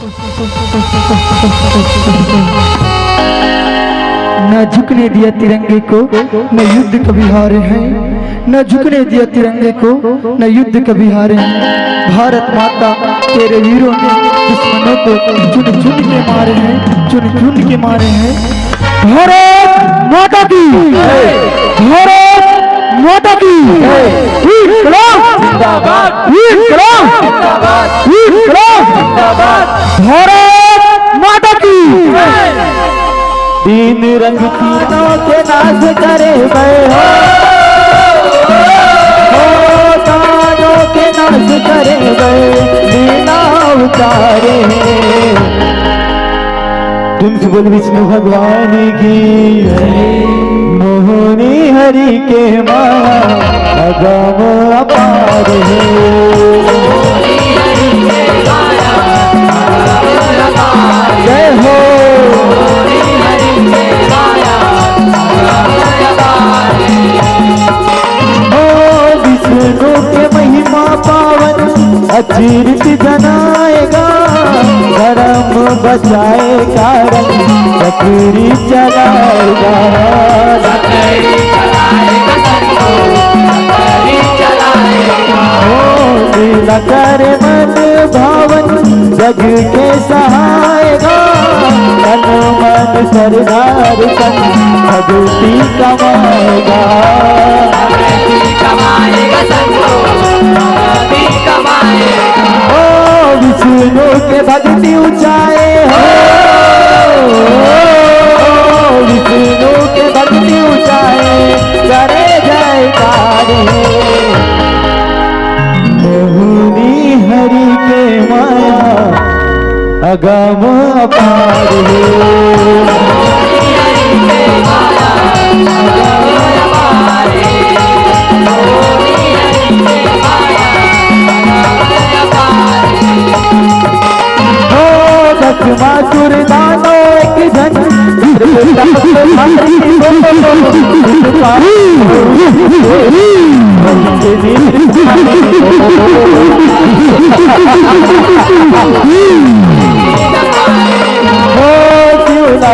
न झुकने दिया तिरंगे को न युद्ध कभी हारे हैं, न झुकने दिया तिरंगे को न युद्ध कभी हारे हैं। भारत माता तेरे वीरों ने दुश्मनों को चुन चुन के मारे हैं, चुन चुन के मारे हैं। भारत माता की, भारत माता की, वीर जिंदाबाद, वीर जिंदाबाद, वीर जिंदाबाद, भारत माता की। तीन रंग तीनों के नाश करे गए हो, तानों के नाश करे गए लीला उतारे। तुमसे बोल विष्णु भगवान की, मोहनी हरि के माया अगम अपार है। जय हो विष्णु के महिमा पावन अचिरित जनाएगा, धर्म बचाए कारण चक्री चलाएगा। लीला करे मन भावन जग के सहायगा, तन मन सरदार तन भगवती कमाएगा। ओ विष्णु के भक्ति ऊंचाए हो, विष्णु के भक्ति ऊंचाए करे जयकार। मोहनी हरि के माया अगम अपार है। मासुर दानो एक जन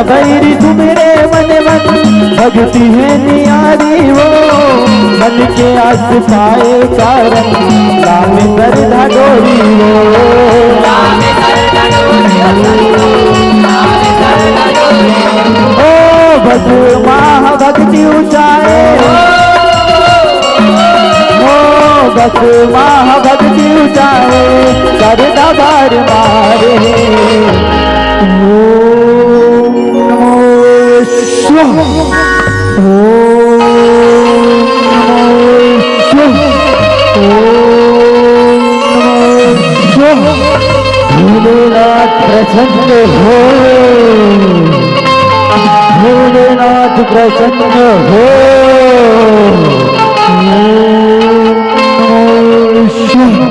बैरी तुम्हारे मन मन भक्ति है नियारी वो, मन के आस पाए कारण लाल कर ढाडोरी वो। ओ भद्र माह भक्ति ऊंचाए, ओ भद्र माह भक्ति ऊंचाए कर दबार मारे। ओम नमो शिवाय, ओम नमो शिवाय, ओम नमो शिवाय। भोलेनाथ प्रसन्न हो, भोलेनाथ प्रसन्न हो। ओम नमो शिवाय,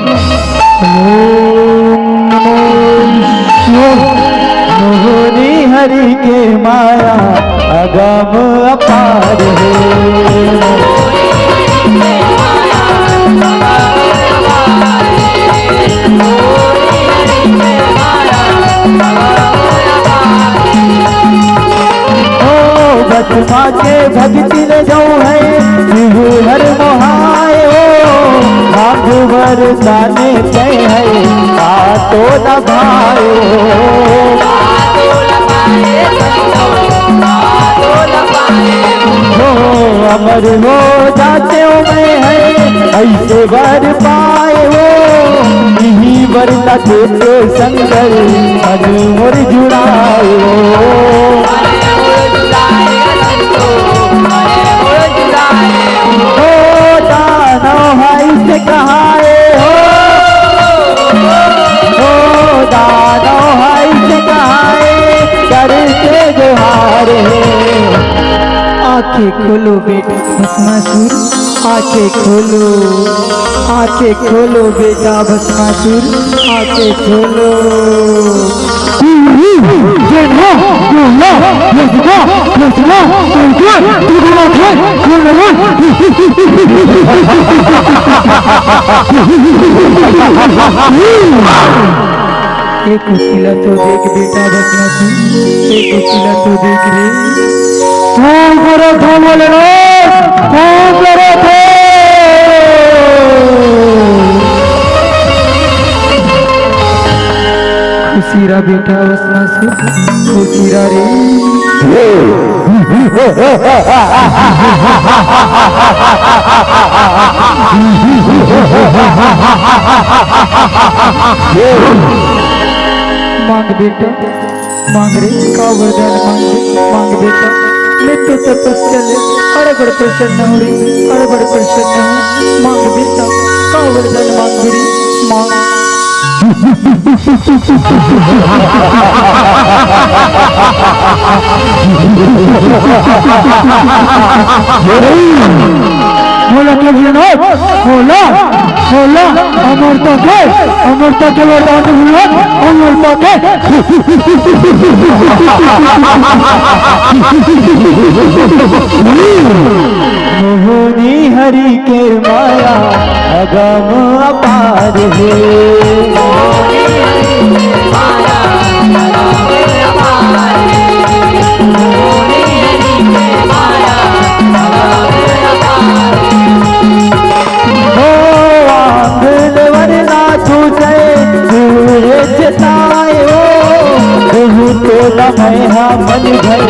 ओम नमो शिवाय। मोहनी हरि के माया अगम अपार है। बचमा के भक्ति न जो है शिव हर मोहाए हो, भागवर जाने के है तो न भाई हो। अमर हो जाते हो मैं है ऐसे वर पाए हो, यही वरता देते संगर मन मोर जुड़ाए हो। से कहाए हो, दानो हाई से कहाए करते गुहारे। आंखें खोलो बेटा भस्मासुर, आंखें खोलो, आंखें खोलो बेटा भस्मासुर, आंखें खोलो। एक किला तो देख बेटा बसना तू, एक किला तो देख रे। कौन करो थे बोले रो, कौन करो थे? खुशीरा बेटा बसना से खुशीरा रे। मांग बेटा मांग रे का वरदान मांग मांग बेटा। मैं तो तपस्या ले अरे बड़ प्रसन्न हो रे, अरे बड़ प्रसन्न हो। मांग बेटा का वरदान मांग रे मांग। बोला क्या भूलना, बोला बोला अमरता के वरदान भूलना, अमरता के। मोहनी हरि के माया अगम अपार है। मन भर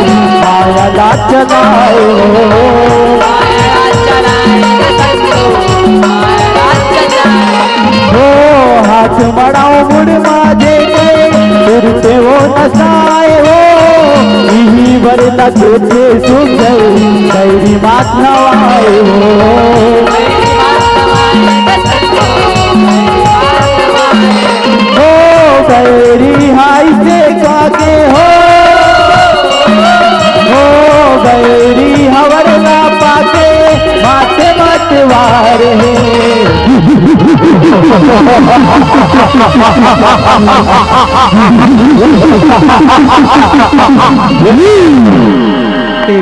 माया ला चलाए हो, हाथ मड़ाओ मुड़ माजे फिर पे वो नसाए हो। यही वरना तुझे सुंदर तेरी बात नवाए हो। बैरी हाई से काके हो, बैरी हवर ना पाके माते माते वार है।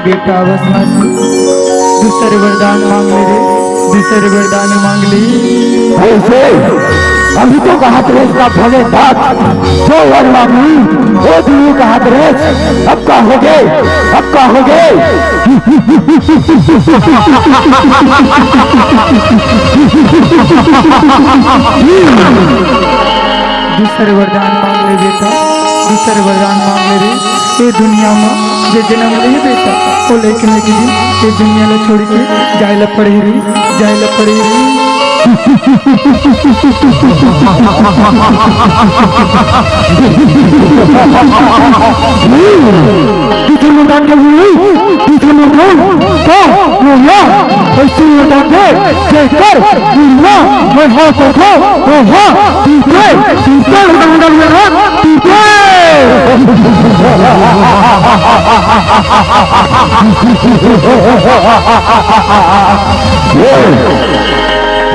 बेटा बसना दूसरे वरदान मांग ले रे, दूसरे वरदान मांग ली। ऐसे अभी तो कहा रेस का भले बात जो वर मांगी वो दिल्ली कहा रेस। अब का हो गए, अब का हो गए। दूसरे वरदान मांग ले बेटा, दूसरे वरदान मांग ले रे। ये दुनिया में जे जन्म ले बेटा वो लेकिन ये दुनिया ले छोड़ के जाए ला पड़े रे, जाए ला पड़े रे।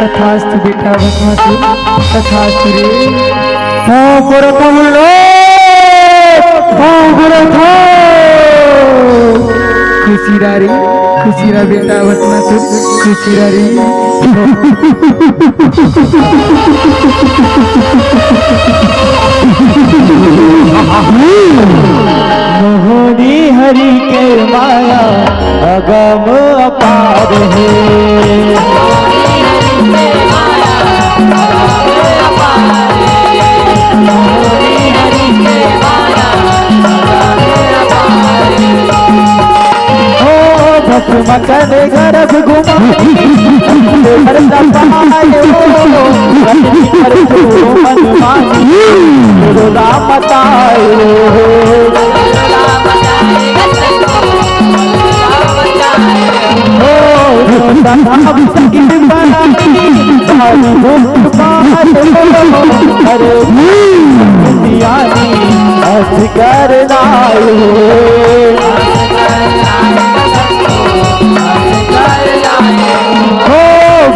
तथास्तु बेटा भस्मासुर, तथास्तु रे। खुशीरा रे, खुशीरा बेटा भस्मासुर, खुशीरा रे। मोहनी हरि के माया अगम अपार है। मकन गर्भ घुमा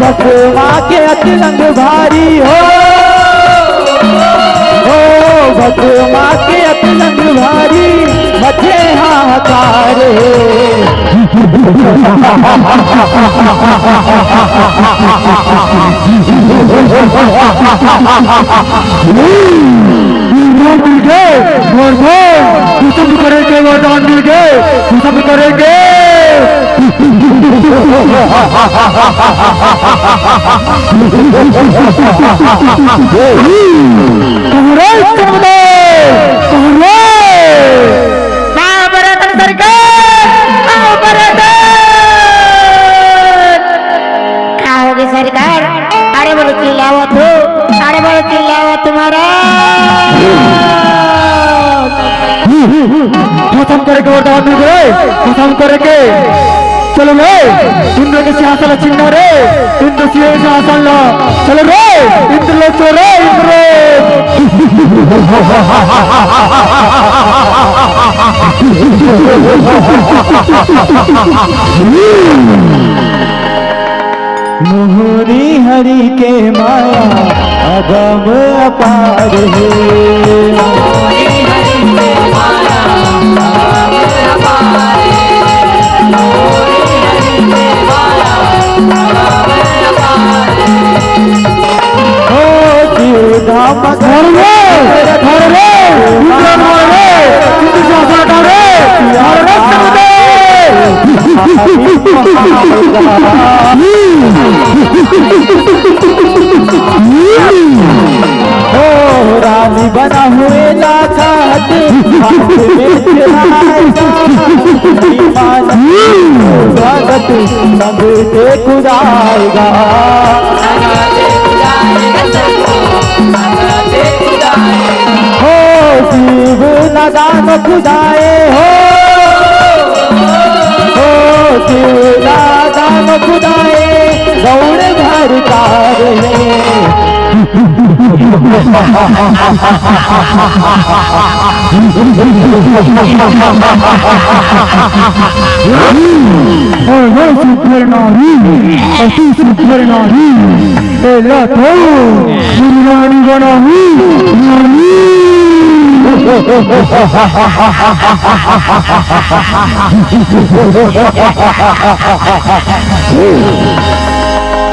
भगवा के अतिरंग भारी हो, भगवा के अतिरंग भारी मचे हाहाकार गए तू सब करेंगे वरदान मिल गए तू सब करेंगे सरकार अरे बोलो चिल्लावत हो अरे बोलो चिल्लावत तुम्हारा खत्म करके वरदान मिल गए खत्म करके चलो रे इंद्र के सिंहासन चिन्ह रे इंद्र सिंहासन ला चलो रे इंद्र लो चोरे इंद्र मोहनी हरि के माया अगम अपार है मोहनी हरि के माया अगम अपार है मोहनी हरि के माया अगम अपार है ओ शिव धाम घर रे इंद्र मारे इंद्र सिंहासन हटा रे यार ओ रानी बना हुए लाचात हाथ में चलाएगा स्वागत संग से खुदाएगा हो शिव नगान खुदाए हो शिव नगान खुदाए दौड़ घर कार है सुपर नारी अति सुपर नारी पहला तो रानी बना हुई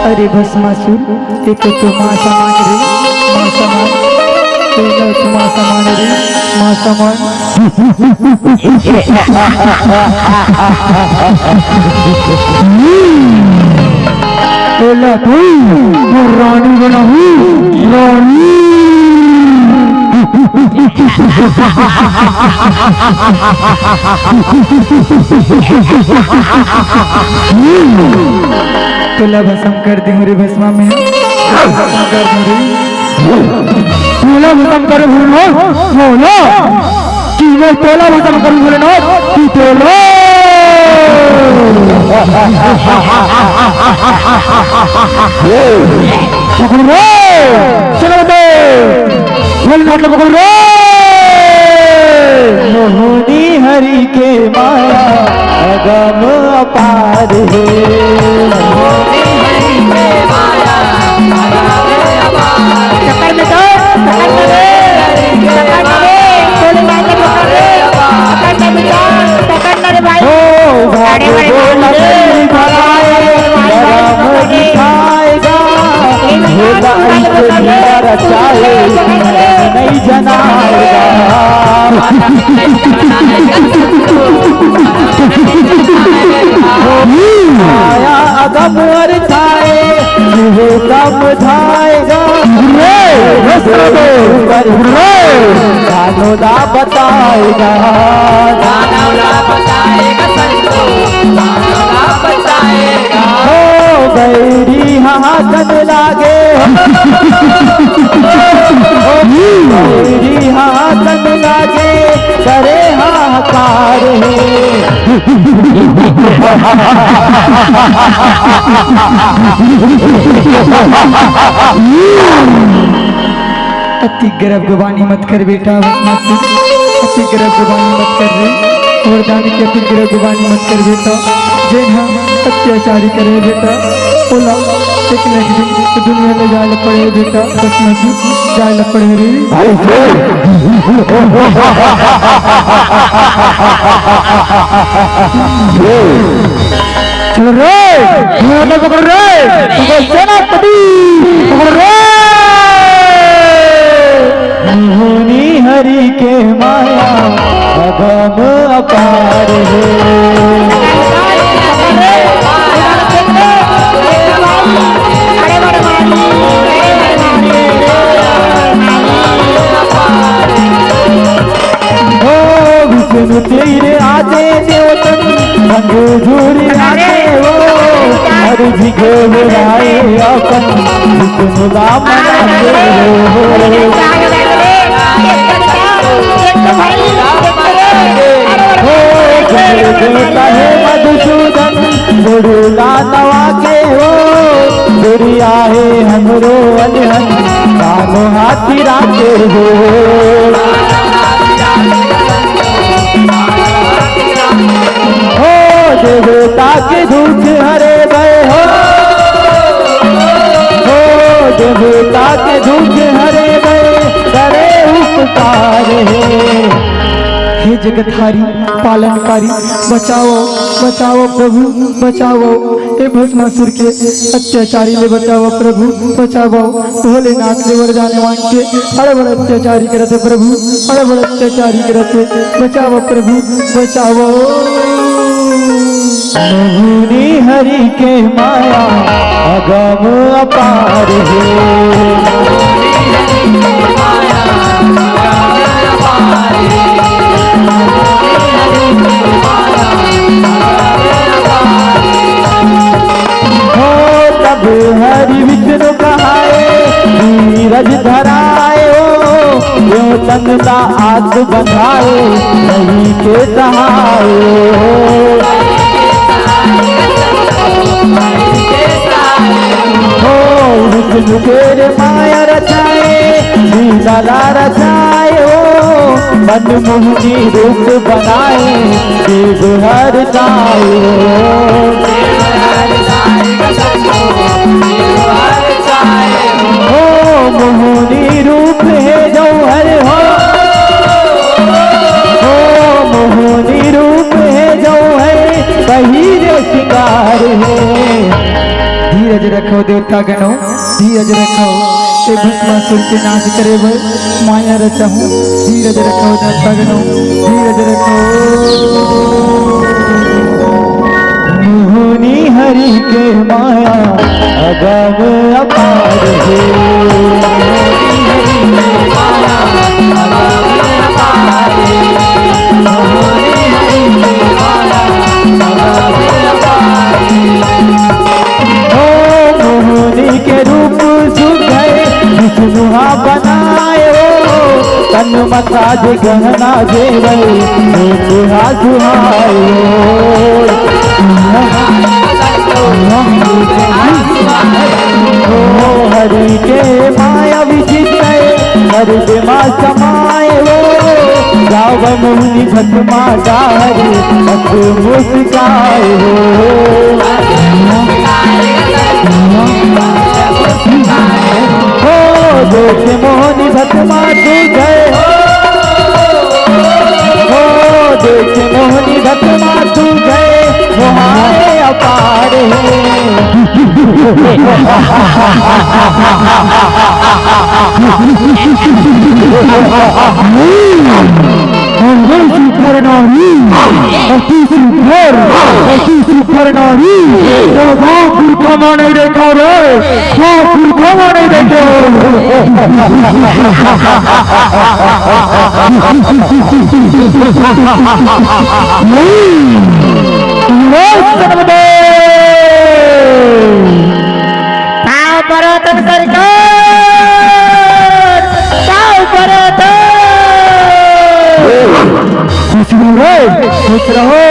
अरे भस्मासुर एक तो माँ समान रे माँ समान माँ समान रे माँ समान पहला तो रानी बना हुई रानी तोला भस्म कर दी रे भस्मा में तोला भस्म कर भूलो बोलो कि मैं तोला भस्म कर भूले ना तू तोला पकड़ रे चलो बे बोल ना पकड़ रे मोहनी हरि के माया अगम अपार है मोहनी हरि के माया अगम अपार है पकड़ में तो पकड़ में थोड़ी मार के पकड़ रे पकड़ में बेटा पकड़ रे भाई ओ भाग बोला भगाए गरम दिखाएगा होगा इसे मेरा चाहे नहीं जनाएगा आया अगम और छाए ये समझाएगा जानोला बताएगा जानोला बताएगा सबको जानोला बताएगा हो बैरी हाथन लागे बैरी हाथन लागे करे हाहाकार है अति गर्भवानी मत कर बेटा अति गर्भवानी मत कर रे वरदान की अति गर्भवानी मत कर बेटा जैन हम अत्याचारी करे बेटा बोला एक न एक दिन दुनिया में जाए पड़े बेटा बसमती जाए पड़े रे चलो रे पकड़ रे सेनापति पकड़ रे मोहनी है हरि के माया अगम अपार है। हो विष्णु तेरे आते देवतन रंग झूरी आते हो हर जिगे बुलाए अपन विष्णु राम मनाते हो। देवता है मधुसूदन गुरुला नवा के हो गुड़िया है हमरो अनहन कानो हाथी राते हो। हो देवता के दूध हरे गए हो देवता के दूध हरे गए करे उपकार है। हे जगतहारी पालनकारी बचाओ बचाओ प्रभु बचाओ। हे भस्मासुर के अत्याचारी ले बचाओ प्रभु बचाओ। भोलेनाथ ले वरदान मांग के बड़े बड़े अत्याचारी करते प्रभु बड़े बड़े अत्याचारी करते बचाओ प्रभु बचाओ। मोहिनी हरि के माया अगम अपार है। हो तब हरि विष्णु कहाए नीरज धराए हो यो चंदा आस बंधाए नहीं के सहाय हो विष्णु तेरे माया रचाए लीला रचाए हो मनमोहनी रूप बनाए देव हर जाए हो मोहनी रूप है जौहर हो मोहनी रूप है जौहर बहिरे शिकार है। धीरज रखो देवता गणों धीरज रखो। हे भस्मासुर के नाश करे भय माया रचाहूँ। धीरज रखो देवता गणों धीरज रखो। मोहनी हरि के माया अगम अपार है। हो मोहनी के रूप सुधरे विष्णुहा बनाए हो तन मसाज गहना जेवर सुहा सुहाए हो हरि के माया विचित्र हर दिमा समाए हो गाव मोहनी भस्मा डारे अख मुस्काए हो देख मोहनी भस्मा तू गए हो देख मोहनी भस्मा तू गए मोहाए अपार नहीं देखा रे नहीं देखो। पाव परो तुम सरकार पाव परो तो खुश रहो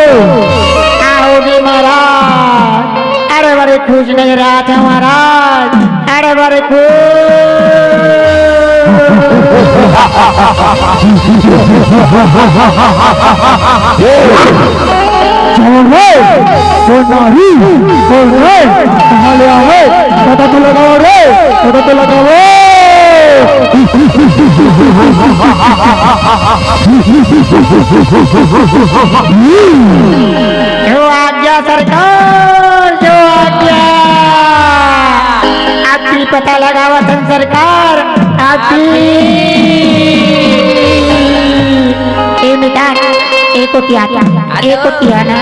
आओगी महाराज। अरे बड़े खुश नजर आते हैं महाराज। अरे बड़े पता तो लगाओ रे पता तो लगाओ। जो आज्ञा सरकार जो आज्ञा आपकी पता लगावा सरकार आपकी एक होतिया ना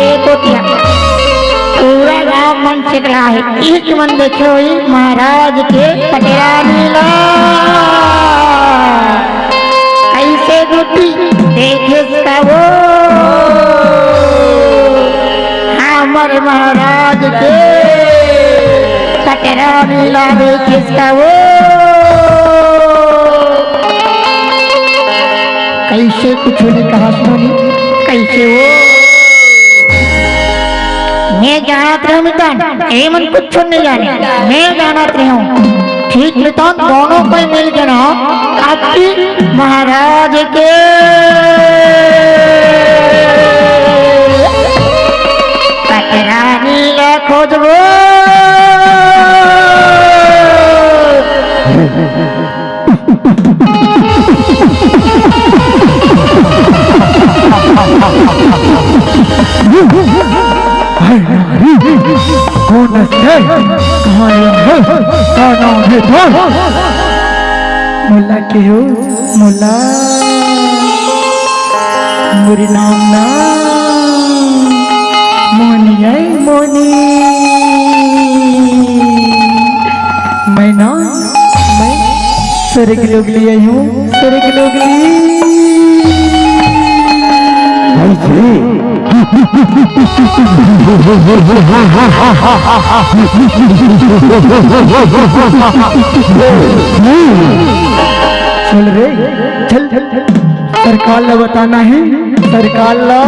एक होतिया पूरा गांव मन से रहा है एक मन देखे हुई महाराज के पटेरा नीला ऐसे गुटी देखे इसका वो हमारे महाराज के पटेरा नीला देखे इसका वो कैसे कुछ ने कहा सुनी कैसे वो मैं जानत रहा मितान ए मन कुछ नहीं जाने मैं जानत रहा हूँ ठीक मितान दोनों को मिल के ना आपकी महाराज के पटेरा नीला खोजबो कौन है कहाँ है क्या नाम है तो मुल्ला के हो मुल्ला मुरी नाम ना मोनी है मोनी मैं सरग लोग लिए हूँ सरग लोग चल रे चल सरकार ला बताना है सरकार ला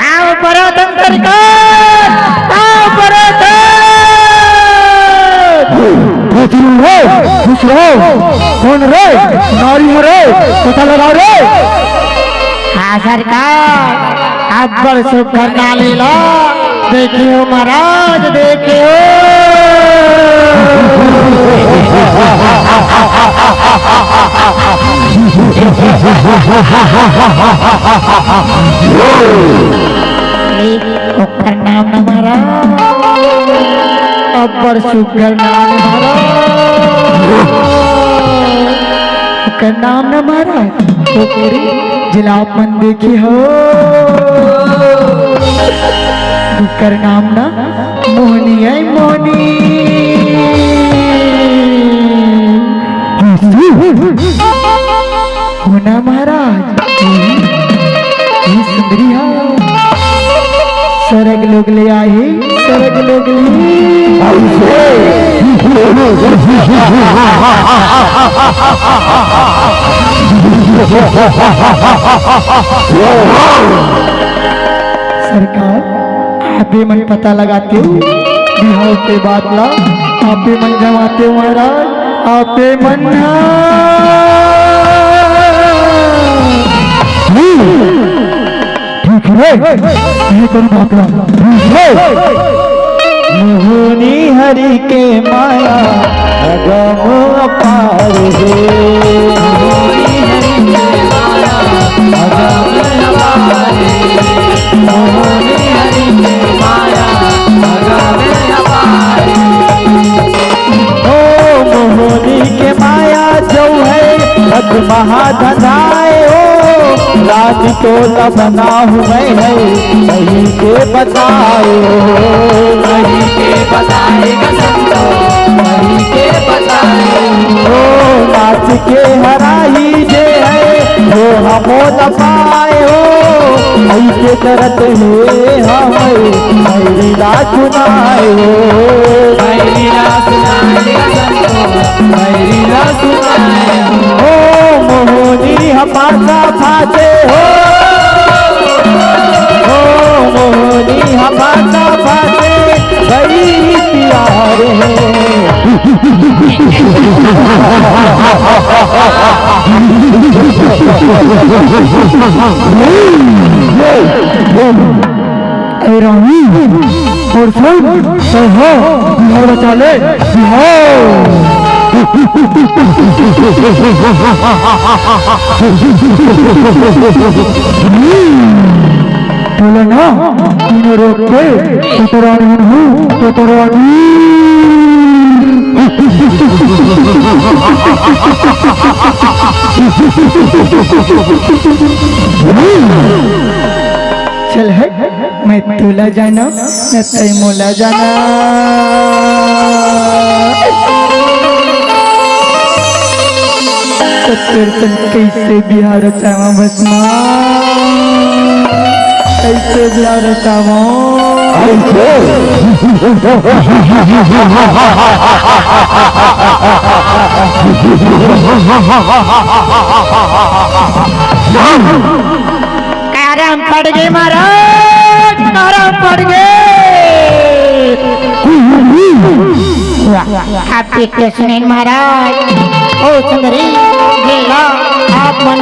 आओ परातन सरकार आओ परातन खुश रहो कौन रे नारी हो रे पता लगाओ रे हाँ सरकार अब बड़ शुभ करना लीला देखियो महाराज देखियो ओकर नाम न महाराज अब बड़ शुभ करना ओकर नाम न महाराज तो पूरी जिलापन देखी हो ओकर नाम ना मोहनी है मोहनी होना महाराज ये सुंदरी है सरग लोग ले आए सरग लोग सरकार आप ही मन पता लगाते हो बिहार के बादला आप ही मन जमाते हो महाराज आप ही मन ठीक है ये कौन बादला मोहनी हरि के माया अगम अपार है मोहनी हरि के माया अगम अपार है मोहनी हरि के माया अगम अपार ओ मोहनी के माया जो है पद महाधनाए ओ राज को न बना हुए है नहीं के बताए नहीं के बताएगा संतो नहीं के बताए ओ नाच के हराई जे है वो हमो न पाए हो ऐसे करत है हम मेरी ला सुनाए हो मेरी ला सुनाएगा संतो मेरी ला सुनाए ओ मोहनी हमारा फाते हो मोहनी हमारा फाते बड़ी प्यार है रानी और सुन हो बिहार बचा ले बिहार बोले ना तीनों रोक के टोटरानी हूँ टोटरानी चल है मैं तोला जाना न तय मोला जाना। सत्तर कैसे बिहार चावा बसमा, कैसे बिहार चावा कारम पड़ गए महाराज, कारम पड़ गए। आपके कृष्ण महाराज ओ सुंदरी गेला आप मन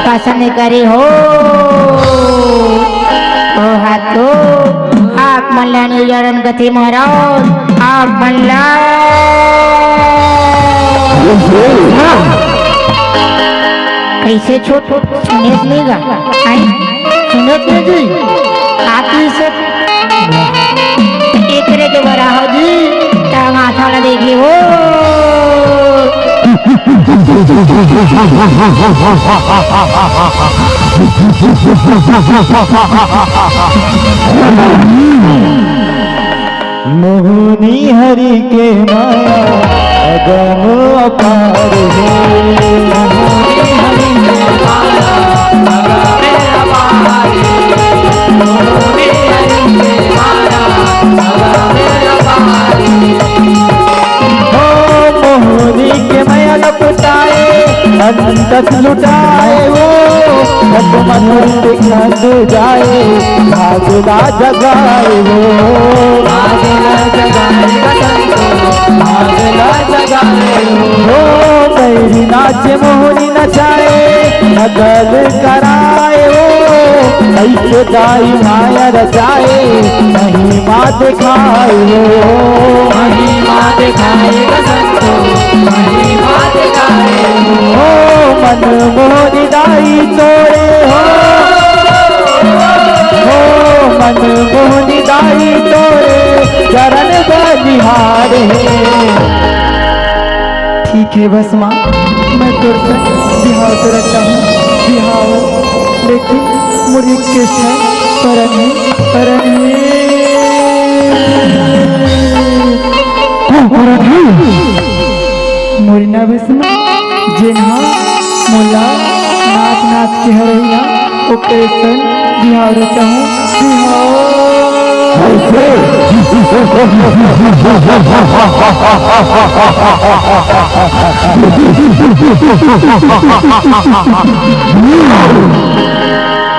पसंद करे हो ओ हाथो आप मल्ला निजरन गति महाराज आप मल्ला कैसे छोट सुनेत नहीं गा आई सुनेत नहीं जी आप ही सब एक रे जो बड़ा हो जी ता माथा ना देखी हो मोहनी हरि के माया अगम अपार है। मोहनी के माया लपटाए अंतस लुटाए वो मन दिखत जाए भागला जगाए वो भागला जगाए वो बैरी नाचे मोहनी नचाए नकल कराए वो ऐसे दाई माया रचाए महिमा दिखाए वो महिमा दिखाए महिमा दिखाए हो मन मोहनी दाई तोड़े हो मन मोहनी दाई तोड़े चरण बलिहारे। ठीक है बस माँ मैं तोर से बिहाव तो रखता हूँ बिहाव, लेकिन मुझे केस है मोरी ना बस माँ जिन्हा मोला नाच नाच के हरैया ओकरे सन बिहाव रखता हूँ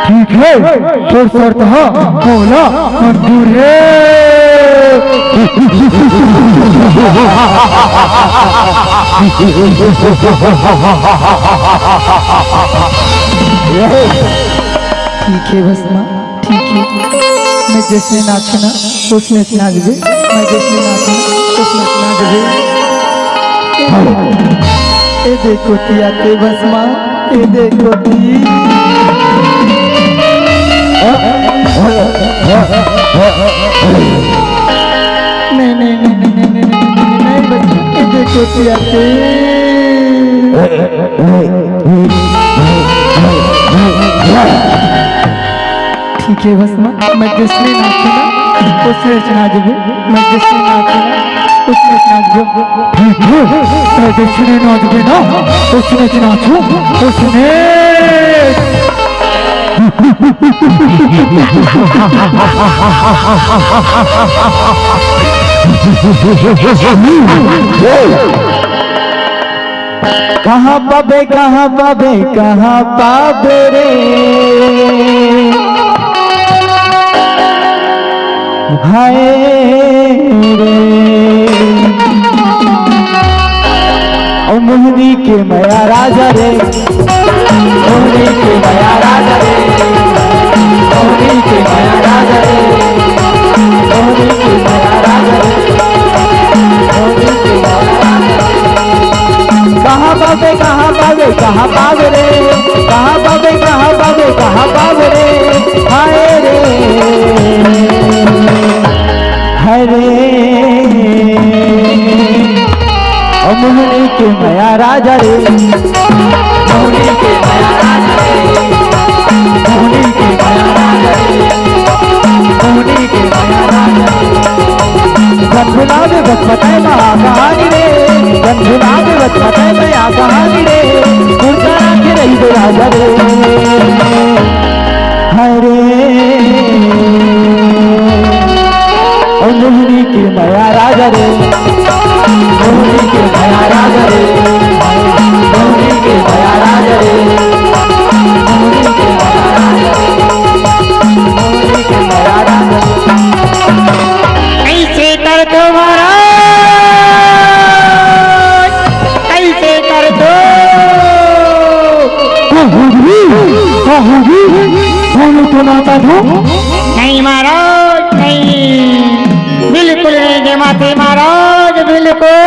ठीक है तो शर्त है बोला मंजूर है। ठीक है बस माँ ठीक है मैं जैसे नाचना उसमें नाच दे, मैं जैसे नाचना उसमें नाच दे। ए देखो तिया के बस माँ ए देखो ती नहीं नहीं नहीं नहीं नहीं नहीं नहीं बस ए देखो तिया के ठीक है बस मैं जिसने नाचना उसने नाच दे, मैं जिसने नाचना उसने नाच दे। ठीक है मैं जिसने नाच दे ना उसने नाचू उसने कहाँ पाबे कहाँ पाबे कहाँ पाबे रे हाय रे ओ मोहनी के माया राजा रे मोहनी के माया राजा रे मोहनी के माया राजा रे मोहनी के माया राजा रे मोहनी के माया राजा रे। कहाँ पावे कहाँ पावे रे कहाँ पावे रे हाय रे हाय रे ओ मोहनी के माया राजा रे, मोहनी के माया राजा रे, मोहनी के माया राजा रे, मोहनी के माया राजा रे। गंधुला में बस बताए महा कहानी रे, गंधुला में बस बताए महा कहानी रे, गुरका के रही दो राजा रे। हरे ओ मोहनी के माया राजा रे, मोहनी के माया राजा रे, मोहनी के माया राजा रे, मोहनी के माया राजा रे, मोहनी के माया राजा रे। कैसे कर दो महाराज, कैसे कर दो। तो नाता दो नहीं महाराज नहीं, बिल्कुल नहीं जमाते महाराज, बिल्कुल।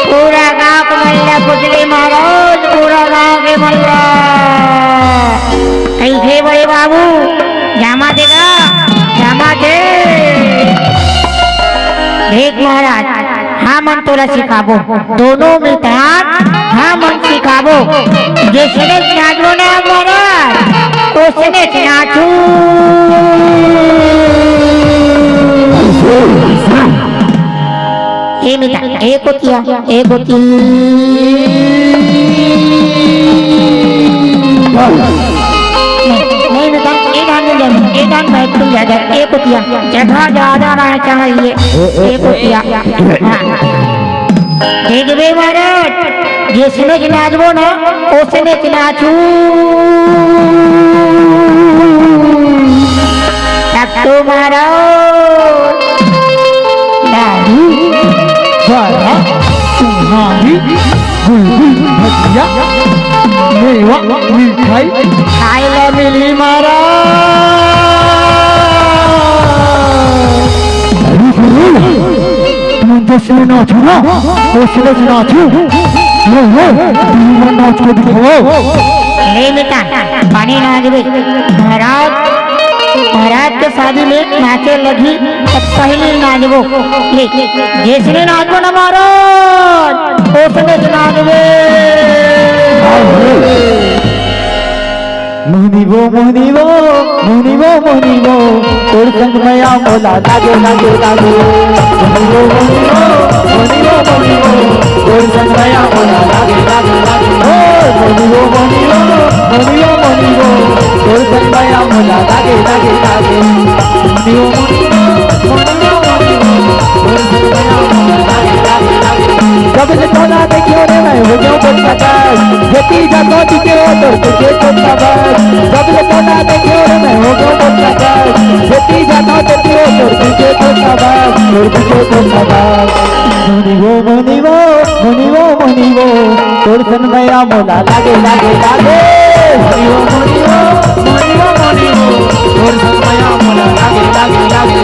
पूरा गांव का मल्ला पुतले महाराज, पूरा गांव के मल्ला। कैसे बड़े बाबू जमा देगा, जमा दे। देख महाराज, हाँ मन तोला सिखाबो, दोनों में ध्यान, हाँ मन सिखाबो। जिसने नाचो ना महाराज, उसने नाचू। ये मिटा, एक होतिया, एक होती। नहीं बेटा, एक आदमी लेना, एक आदमी बैठ तुम ज्यादा, एक होतिया, जगह ज्यादा रहना चाहिए, एक होतिया। देख बे महाराज, जिसने नाचबो ना, उसने नाचू। तब तो महाराज दारू वाला तुम्हारी बुलबुल भजिया मेवा मिठाई खाइला मिली महाराज। तुम जैसे नाचो ना वैसे नाचो, नाच को दिखाओ। ले बेटा पानी नाचबे महाराज, महाराज के शादी में नाचे लगी तब पहले नाचबो। ले जिसने नाचबो ना महाराज, उसने नाचबे। मोहनी वो मोहनी वो मोहनी वो मोहनी वो तोर संग मया मोला लागे लागे लागे। मोहनी वो मोहनी वो मोहनी वो मोहनी वो तोर संग मया मोला लागे लागे लागे। मोहनी वो मोहनी वो मोहनी वो मोहनी वो तोर संग मया मोला लागे लागे लागे। मोहनी वो मोहनी वो मोहनी वो मोहनी वो तोर संग मया मोला लागे लागे लागे। जब से तोला देखियो रे मैं हो गयो बच्चा का, जेती जातो दिखे तोर तुझे छोटा बस। जब से तोला देखियो रे मैं हो गयो बच्चा का, जेती जातो देखियो तोर तुझे छोटा बस, तोर तुझे छोटा बस। मोहनी वो मोहनी वो मोहनी वो मोहनी वो तोर सन मया मोला लागे लागे लागे। मोहनी वो मोहनी वो मोहनी वो मोहनी वो तोर सन मया मोला लागे लागे लागे।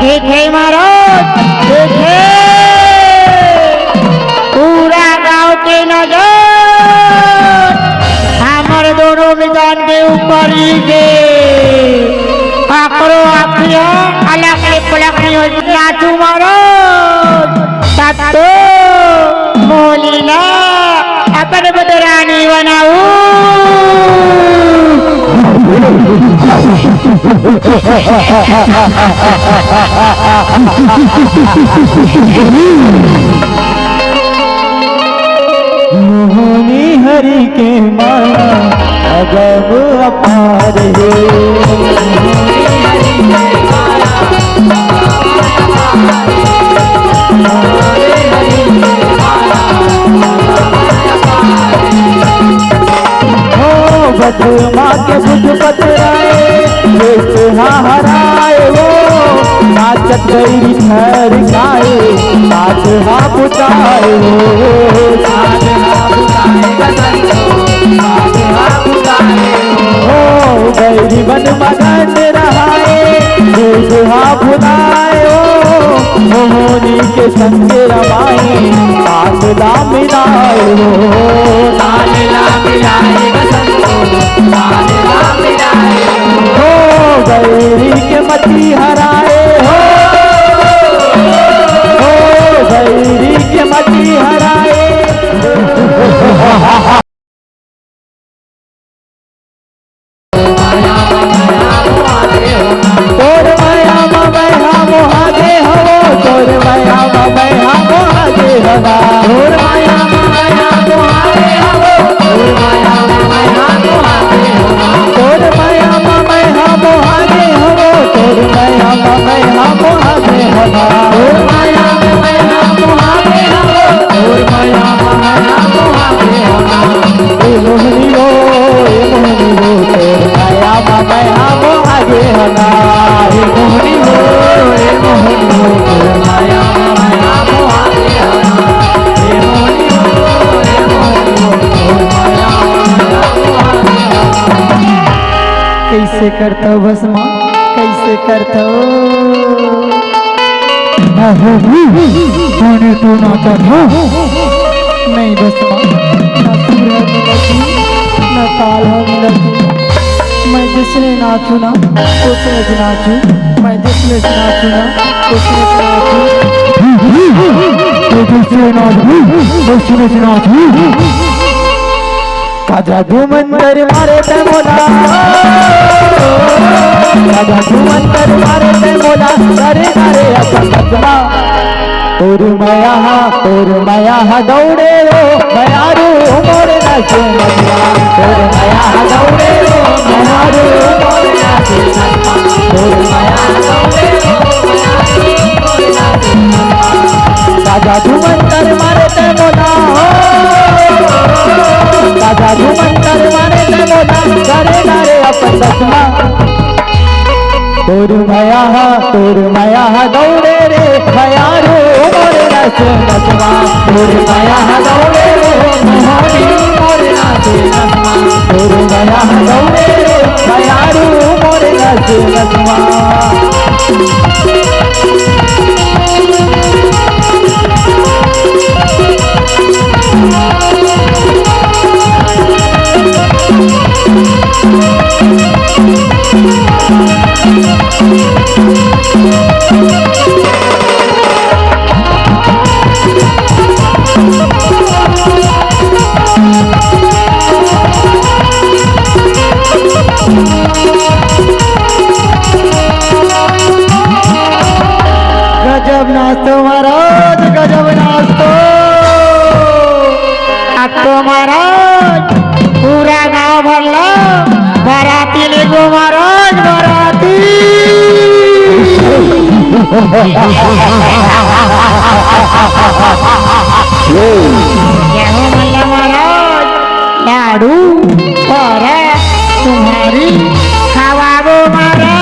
देखे महाराज, देखे पूरा गांव के नजर हमारे दोनों मैदान के ऊपर ही से आकरो आखिया अलग से पलक नहीं हो नाचू महाराज। तब तो मोलीला अपन बदरानी बनाऊ। मोहनी हरि के माया अगम अपार है। बदमा के बुध पतराए हराए वो नाचत गई ठहर गाए नाच हा पुताए वो गैरी बन मगन रहाए बिरहा भुलाए हो मोहनी के संग रमाई आसला मिलाए हो लालिला मिलाए बसंतो लालिला मिलाए हो बैरी के मती हराए हो बैरी के मती हराए तोर माया ममैया मोहागे हो तोर माया ममैया मोहागे हवा तोर माया माया मोहारे हो तोर माया माया मोहारे हो तोर माया ममैया मोहागे हो तोर माया ममैया मोहागे हवा तोर माया माया मोहारे हो तोर माया माया मोहारे हो ए मोहनी हो तोर माया ममैया मोहागे हवा ए मोहनी हो ए मोहनी हो तोर माया माया मोहारे हो ए मोहनी हो ए मोहनी हो तोर माया माया मोहारे हो कैसे करता हो भस्मा, कैसे करता हो? मैंने तो नाचा था नहीं भस्मा, न सुर है मिलती न ताल है मिलती। मैं जिसने नाचू ना उसने से नाचू, मैं जिसने से नाचू ना उसने से नाचू, तो जिसने नाचू उसने से नाचू। राजा घुमंतर मारे ते मोला राजा घुमंतर मारे ते मोला करे करे अपन बचना तोर माया दौड़े रो मयारू मोर नाचे नचना तोर माया दौड़े रो मयारू मोर नाचे नचना तोर माया दौड़े रो मयारू मोर नाचे नचना राजा घुमंतर मारे ते मोला राजा घुमंतर मारे ते मोला करे करे अपन बचना तोर माया दौड़े रे मयारू मोर नाचे नचना तोर माया दौड़े रो मोहनी मोर नाचे नचना तोर माया दौड़े रे मयारू मोर नाचे नचना गजब नाचतो महाराज, गजब नाचतो। अब तो महाराज पूरा गांव भरला बाराती ले गो महाराज बाराती। गेहूं मल्ला महाराज लाडू पर तुम्हारी खवाबो महाराज।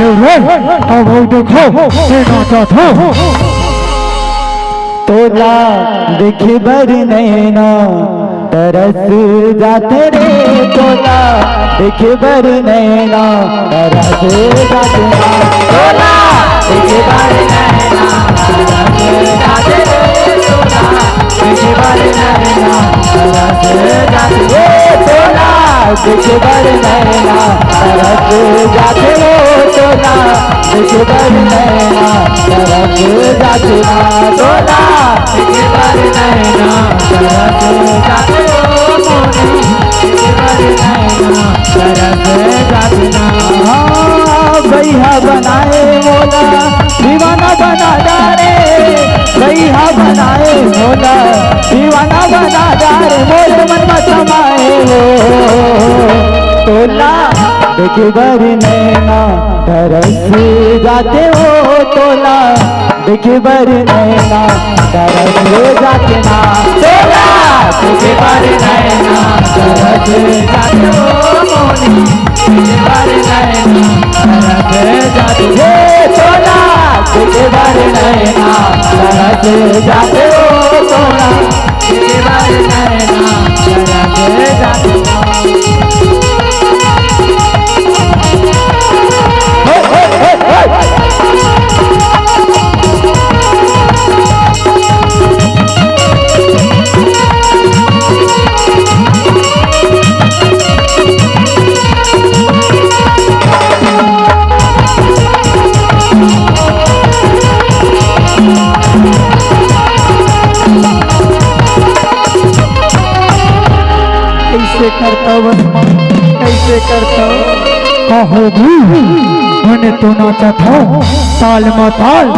लो रे अब वो देखो ये नाचा था। तोला देख बर नैना तरस जाते रे तोला देख बर नैना तरस जाते तोला देखे बारे नैना तरस जाते रे तोला देखे बारे नैना तरस जाते रे तोला देख बर नैना तरस जाते रो तोला देख बर नैना तरस जाते ना तोला देखे बारे नैना तरस जाते रो मोनी देखे बारे नैना तरस जाते ना भैया बनाए मोला दीवाना बना डारे भैया बनाए मोला दीवाना बना डारे मोर मन में समाए हो तोला देख बर नैना तरस जाते हो तोला देख बर नैना तरस जाते ना तोला देखे बारे नैना तरस जाते रो मोनी देखे बारे नैना तरस जाते हे तोला देख बर नैना तरस जाते हो तोला देखे बारे नैना करता हूँ बस माँ, कैसे करता हूँ? कहोगी मैंने तो नाचा था ताल में ताल,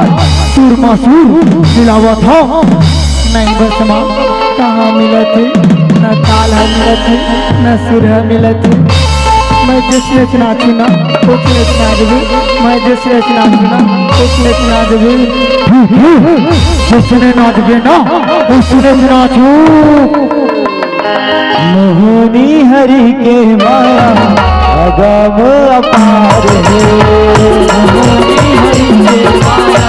सुर में सुर मिलावा था। नहीं बस माँ, कहाँ मिला थे? न ताल है मिला थे, न सुर है मिला थे। मैं जिसने नाचू ना उसने नाच भी, मैं जिसने नाचू ना उसने नाच भी, जिसने नाच भी ना उसने नाचू। मोहनी हरि के माया अगम अपार है। मोहनी हरि के माया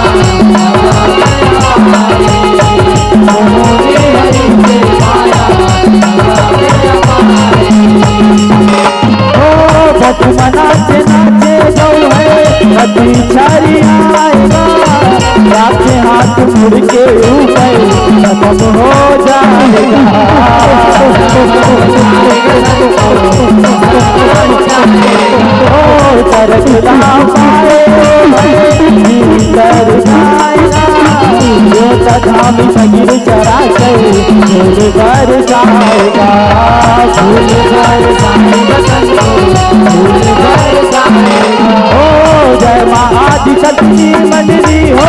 मोहनी हरि के माया बचमा नाचे नाचे जो है नदी छारी आएगा, राखे हाथ मुड़ के ऊपर खत्म हो जाएगा। तरसना पाए भीतर जाएगा, जो तधामी सगिर चरा कर फूल बरसाएगा। फूल बरसाएगा, फूल बरसाएगा। ओ जय माँ आदि शक्ति मंडली हो,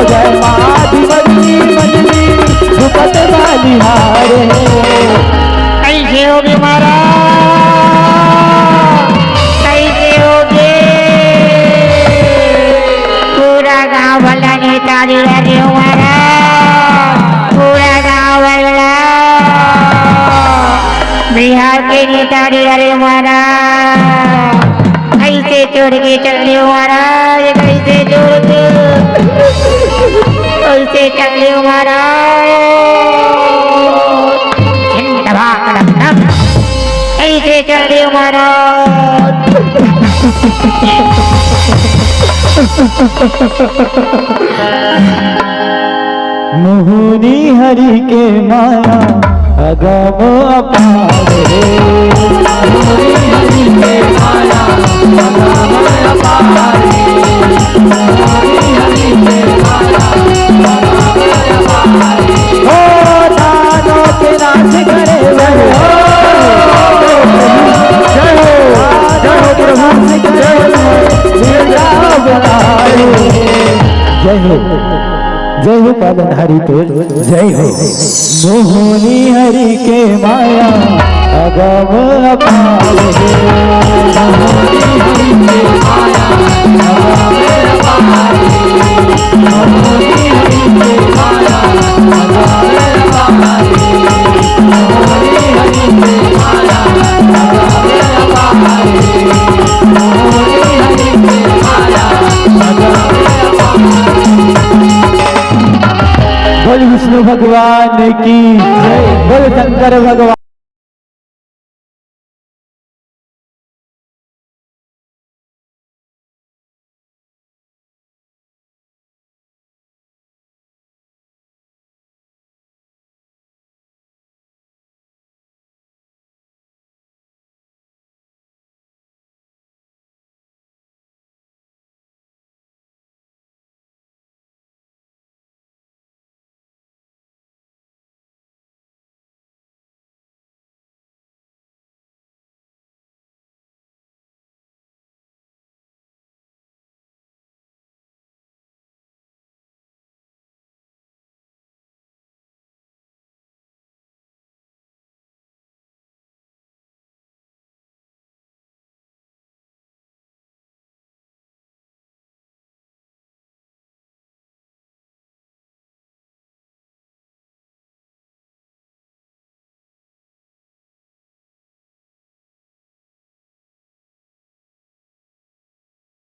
जय माँ आदि शक्ति मंडली भूपत बलिहार है। कैसे होगी महाराज, कैसे होगी? पूरा गांव भला नेता दे रहे हो महाराज, पूरा गांव भला बिहार के नेता दे रहे हो महाराज। कैसे छोड़ के चल रहे हो महाराज, कैसे छोड़ के, कैसे चल रहे हो महाराज? कैसे चल रहे हो महाराज? मोहनी हरि के माया अगम अपार है। मोहनी हरि के माया अगम अपार है। मोहनी हरि के माया अगम अपार है। ओ दानों के नाच करे वह हो, जय हो प्रभु जय हो, जय हो पालनहारी तो जय हो। मोहनी हरि के माया अगम अपार है। मोहनी हरि के माया अगम अपार है। मोहनी हरि के माया अगम अपार है। मोहनी हरि के माया अगम अपार है। मोहनी हरि के माया अगम अपार है। बोल विष्णु भगवान की जय, बोल शंकर भगवान।